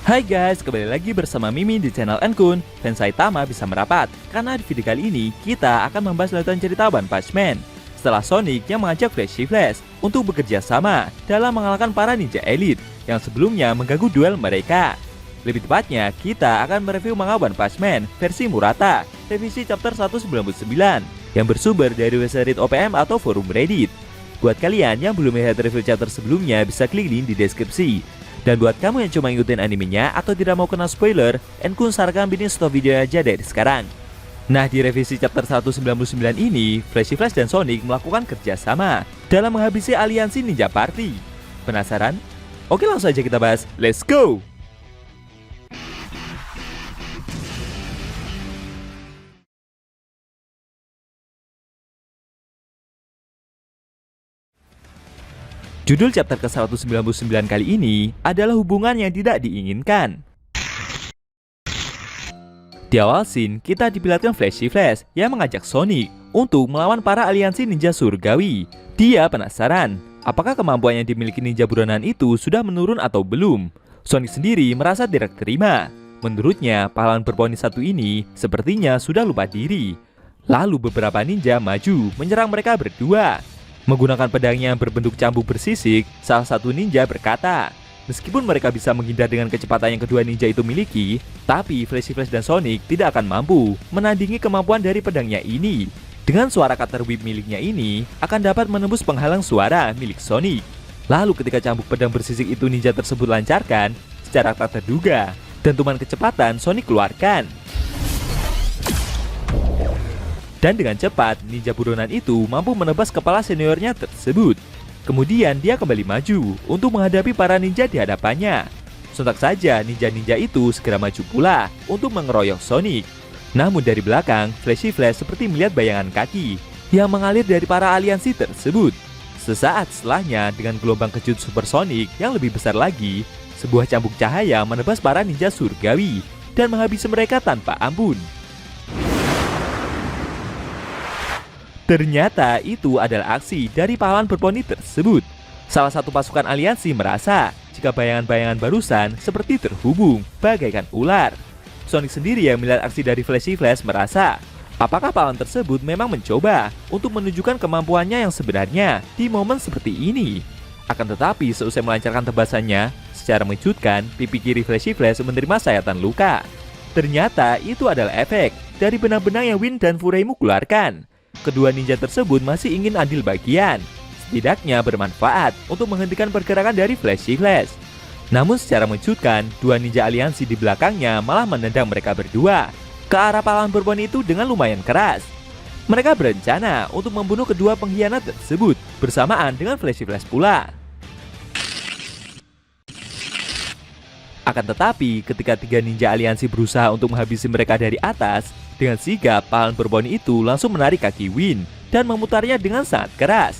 Hai guys, kembali lagi bersama Mimin di channel Enkun. Fans Saitama bisa merapat, karena di video kali ini kita akan membahas lanjutan cerita One Punch Man. Setelah Sonic yang mengajak Flashy Flash untuk bekerja sama dalam mengalahkan para ninja elit yang sebelumnya mengganggu duel mereka. Lebih tepatnya, kita akan mereview manga One Punch Man versi Murata, revisi chapter 199, yang bersumber dari website OPM atau forum Reddit. Buat kalian yang belum melihat review chapter sebelumnya, bisa klik link di deskripsi. Dan buat kamu yang cuma ngikutin animenya atau tidak mau kena spoiler, Enkun sarankan bikin stop video aja dari sekarang. Nah, di revisi chapter 199 ini, Flashy Flash dan Sonic melakukan kerjasama dalam menghabisi aliansi Ninja Party. Penasaran? Oke, langsung aja kita bahas. Let's go! Judul chapter ke-199 kali ini adalah hubungan yang tidak diinginkan. Di awal scene, kita diperlihatkan Flashy Flash yang mengajak Sonic untuk melawan para aliansi ninja surgawi. Dia penasaran, apakah kemampuan yang dimiliki ninja buronan itu sudah menurun atau belum. Sonic sendiri merasa tidak terima. Menurutnya, pahlawan berponi satu ini sepertinya sudah lupa diri. Lalu beberapa ninja maju menyerang mereka berdua. Menggunakan pedangnya yang berbentuk cambuk bersisik, salah satu ninja berkata, meskipun mereka bisa menghindar dengan kecepatan yang kedua ninja itu miliki, tapi Flashy Flash dan Sonic tidak akan mampu menandingi kemampuan dari pedangnya ini. Dengan suara cutter whip miliknya ini, akan dapat menembus penghalang suara milik Sonic. Lalu ketika cambuk pedang bersisik itu ninja tersebut lancarkan, secara tak terduga, dentuman kecepatan Sonic keluarkan. Dan dengan cepat, ninja buronan itu mampu menebas kepala seniornya tersebut. Kemudian dia kembali maju untuk menghadapi para ninja di hadapannya. Sontak saja ninja-ninja itu segera maju pula untuk mengeroyok Sonic. Namun dari belakang, Flashy Flash seperti melihat bayangan kaki yang mengalir dari para aliansi tersebut. Sesaat setelahnya, dengan gelombang kejut supersonik yang lebih besar lagi, sebuah cambuk cahaya menebas para ninja surgawi dan menghabisi mereka tanpa ampun. Ternyata itu adalah aksi dari pahlawan berponi tersebut. Salah satu pasukan aliansi merasa jika bayangan-bayangan barusan seperti terhubung bagaikan ular. Sonic sendiri yang melihat aksi dari Flashy Flash merasa, apakah pahlawan tersebut memang mencoba untuk menunjukkan kemampuannya yang sebenarnya di momen seperti ini. Akan tetapi seusai melancarkan tebasannya, secara mengejutkan pipi kiri Flashy Flash menerima sayatan luka. Ternyata itu adalah efek dari benang-benang yang Wind dan Furemu keluarkan. Kedua ninja tersebut masih ingin adil bagian, setidaknya bermanfaat untuk menghentikan pergerakan dari Flashy Flash. Namun secara mengejutkan, dua ninja aliansi di belakangnya malah menendang mereka berdua ke arah pahlawan berponi itu dengan lumayan keras. Mereka berencana untuk membunuh kedua pengkhianat tersebut bersamaan dengan Flashy Flash pula. Akan tetapi, ketika tiga ninja aliansi berusaha untuk menghabisi mereka dari atas, dengan sigap pahlawan berponi itu langsung menarik kaki Wind dan memutarnya dengan sangat keras.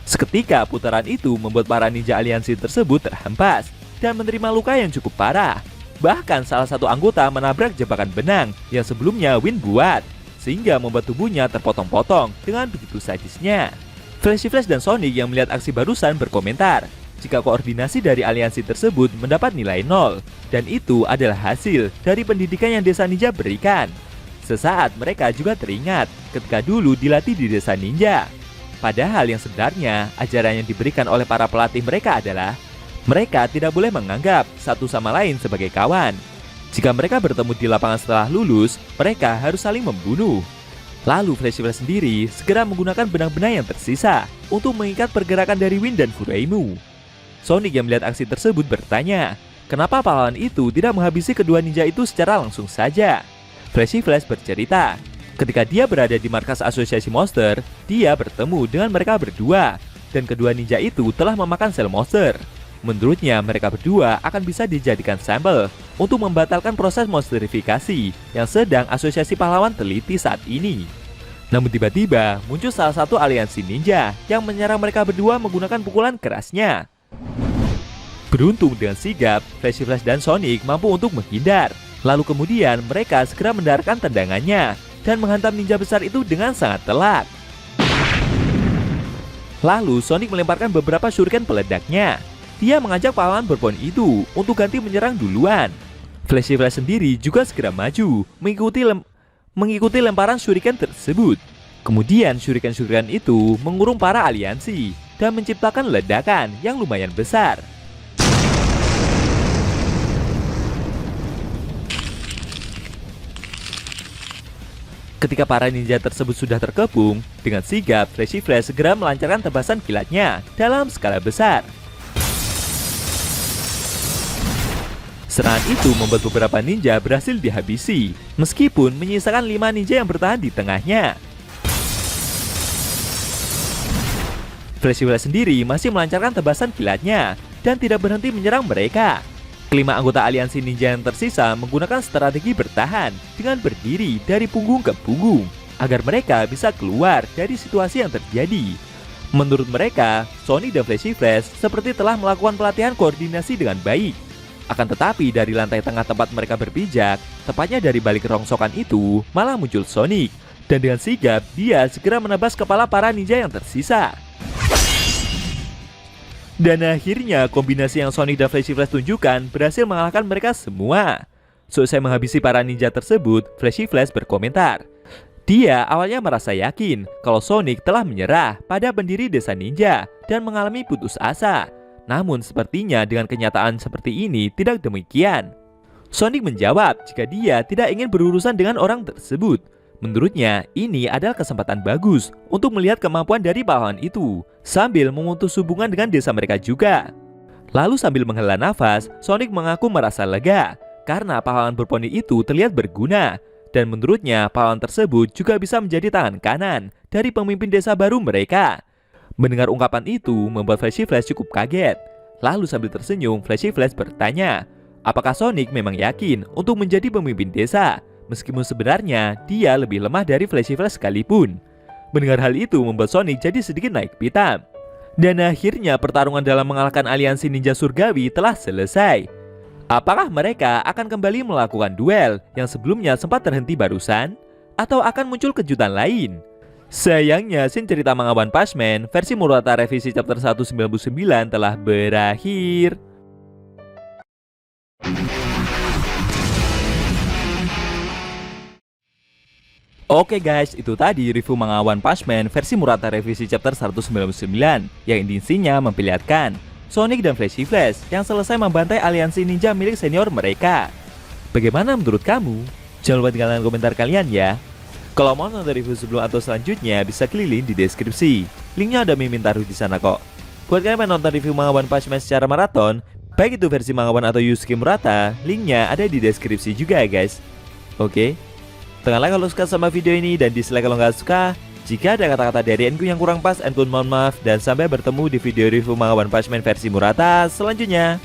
Seketika putaran itu membuat para ninja aliansi tersebut terhempas dan menerima luka yang cukup parah. Bahkan salah satu anggota menabrak jebakan benang yang sebelumnya Wind buat, sehingga membuat tubuhnya terpotong-potong dengan begitu sadisnya. Flashy Flash dan Sonic yang melihat aksi barusan berkomentar jika koordinasi dari aliansi tersebut mendapat nilai 0, dan itu adalah hasil dari pendidikan yang desa ninja berikan. Sesaat mereka juga teringat ketika dulu dilatih di desa ninja. Padahal yang sebenarnya ajaran yang diberikan oleh para pelatih mereka adalah mereka tidak boleh menganggap satu sama lain sebagai kawan. Jika mereka bertemu di lapangan setelah lulus, mereka harus saling membunuh. Lalu Flashy Flash sendiri segera menggunakan benang-benang yang tersisa untuk mengikat pergerakan dari Wind dan Furemu. Sonic yang melihat aksi tersebut bertanya, kenapa pahlawan itu tidak menghabisi kedua ninja itu secara langsung saja? Flashy Flash bercerita, ketika dia berada di markas asosiasi monster, dia bertemu dengan mereka berdua, dan kedua ninja itu telah memakan sel monster. Menurutnya mereka berdua akan bisa dijadikan sampel untuk membatalkan proses monsterifikasi yang sedang asosiasi pahlawan teliti saat ini. Namun tiba-tiba muncul salah satu aliansi ninja yang menyerang mereka berdua menggunakan pukulan kerasnya. Beruntung dengan sigap, Flashy Flash dan Sonic mampu untuk menghindar. Lalu kemudian mereka segera mendaratkan tendangannya dan menghantam ninja besar itu dengan sangat telak. Lalu Sonic melemparkan beberapa shuriken peledaknya. Dia mengajak pahlawan berpoin itu untuk ganti menyerang duluan. Flashy Flash sendiri juga segera maju, mengikuti lemparan shuriken tersebut. Kemudian shuriken-shuriken itu mengurung para aliansi dan menciptakan ledakan yang lumayan besar. Ketika para ninja tersebut sudah terkepung, dengan sigap Flashy Flash segera melancarkan tebasan kilatnya dalam skala besar. Serangan itu membuat beberapa ninja berhasil dihabisi, meskipun menyisakan 5 ninja yang bertahan di tengahnya. Flashy Flash sendiri masih melancarkan tebasan kilatnya dan tidak berhenti menyerang mereka. Kelima anggota aliansi ninja yang tersisa menggunakan strategi bertahan dengan berdiri dari punggung ke punggung agar mereka bisa keluar dari situasi yang terjadi. Menurut mereka, Sonic dan Flashy Flash seperti telah melakukan pelatihan koordinasi dengan baik. Akan tetapi dari lantai tengah tempat mereka berpijak, tepatnya dari balik rongsokan itu, malah muncul Sonic. Dan dengan sigap, dia segera menebas kepala para ninja yang tersisa. Dan akhirnya kombinasi yang Sonic dan Flashy Flash tunjukkan berhasil mengalahkan mereka semua. Selesai menghabisi para ninja tersebut, Flashy Flash berkomentar. Dia awalnya merasa yakin kalau Sonic telah menyerah pada pendiri desa ninja dan mengalami putus asa. Namun sepertinya dengan kenyataan seperti ini tidak demikian. Sonic menjawab jika dia tidak ingin berurusan dengan orang tersebut. Menurutnya, ini adalah kesempatan bagus untuk melihat kemampuan dari pahlawan itu, sambil memutus hubungan dengan desa mereka juga. Lalu sambil menghela nafas, Sonic mengaku merasa lega, karena pahlawan berponi itu terlihat berguna. Dan menurutnya, pahlawan tersebut juga bisa menjadi tangan kanan dari pemimpin desa baru mereka. Mendengar ungkapan itu, membuat Flashy Flash cukup kaget. Lalu sambil tersenyum, Flashy Flash bertanya, apakah Sonic memang yakin untuk menjadi pemimpin desa? Meskipun sebenarnya dia lebih lemah dari Flashy Flash sekalipun. Mendengar hal itu membuat Sonic jadi sedikit naik pitam. Dan akhirnya pertarungan dalam mengalahkan aliansi ninja surgawi telah selesai. Apakah mereka akan kembali melakukan duel yang sebelumnya sempat terhenti barusan? Atau akan muncul kejutan lain? Sayangnya scene cerita manga One Punch Man versi Murata revisi chapter 199 telah berakhir. Oke guys, itu tadi review manga One Punch Man versi Murata revisi chapter 199 yang intinya memperlihatkan Sonic dan Flashy Flash yang selesai membantai aliansi ninja milik senior mereka. Bagaimana menurut kamu? Jangan lupa tinggalkan komentar kalian ya. Kalau mau nonton review sebelum atau selanjutnya bisa klik link di deskripsi. Linknya ada Mimin taruh di sana kok. Buat kalian yang nonton review manga One Punch Man secara maraton, baik itu versi manga One atau Yusuke Murata, linknya ada di deskripsi juga ya guys. Oke. Tekan like kalau suka sama video ini dan dislike kalau nggak suka. Jika ada kata-kata dari Enku yang kurang pas, Enku mohon maaf dan sampai bertemu di video review manga One Punch Man versi Murata selanjutnya.